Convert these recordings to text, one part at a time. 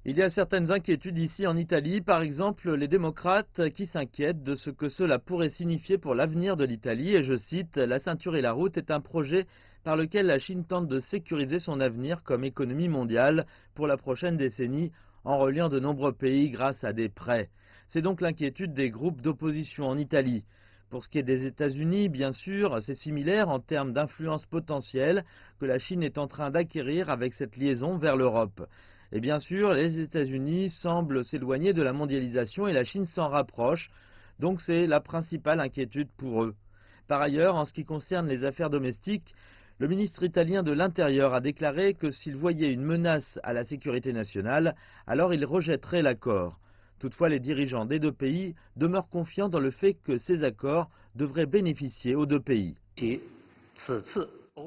Il y a certaines inquiétudes ici en Italie, par exemple les démocrates qui s'inquiètent de ce que cela pourrait signifier pour l'avenir de l'Italie. Et je cite, la ceinture et la route est un projet par lequel la Chine tente de sécuriser son avenir comme économie mondiale pour la prochaine décennie en reliant de nombreux pays grâce à des prêts. C'est donc l'inquiétude des groupes d'opposition en Italie. Pour ce qui est des États-Unis, bien sûr, c'est similaire en termes d'influence potentielle que la Chine est en train d'acquérir avec cette liaison vers l'Europe. Et bien sûr, les États-Unis semblent s'éloigner de la mondialisation et la Chine s'en rapproche, donc c'est la principale inquiétude pour eux. Par ailleurs, en ce qui concerne les affaires domestiques, le ministre italien de l'Intérieur a déclaré que s'il voyait une menace à la sécurité nationale, alors il rejetterait l'accord. Toutefois, les dirigeants des deux pays demeurent confiants dans le fait que ces accords devraient bénéficier aux deux pays.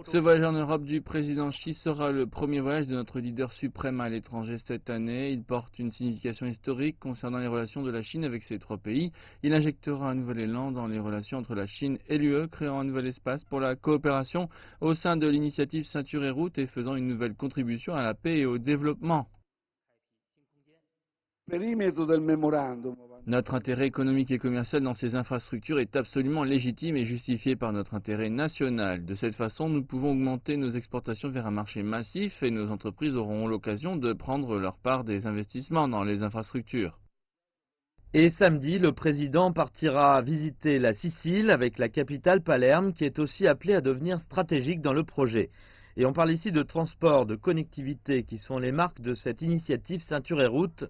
Ce voyage en Europe du président Xi sera le premier voyage de notre leader suprême à l'étranger cette année. Il porte une signification historique concernant les relations de la Chine avec ces trois pays. Il injectera un nouvel élan dans les relations entre la Chine et l'UE, créant un nouvel espace pour la coopération au sein de l'initiative Ceinture et Route et faisant une nouvelle contribution à la paix et au développement. Notre intérêt économique et commercial dans ces infrastructures est absolument légitime et justifié par notre intérêt national. De cette façon, nous pouvons augmenter nos exportations vers un marché massif et nos entreprises auront l'occasion de prendre leur part des investissements dans les infrastructures. Et samedi, le président partira visiter la Sicile avec la capitale Palerme qui est aussi appelée à devenir stratégique dans le projet. Et on parle ici de transport, de connectivité qui sont les marques de cette initiative Ceinture et Route.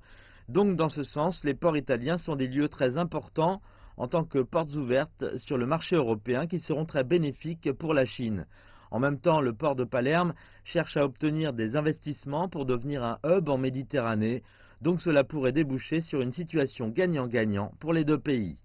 Donc dans ce sens, les ports italiens sont des lieux très importants en tant que portes ouvertes sur le marché européen qui seront très bénéfiques pour la Chine. En même temps, le port de Palerme cherche à obtenir des investissements pour devenir un hub en Méditerranée. Donc cela pourrait déboucher sur une situation gagnant-gagnant pour les deux pays.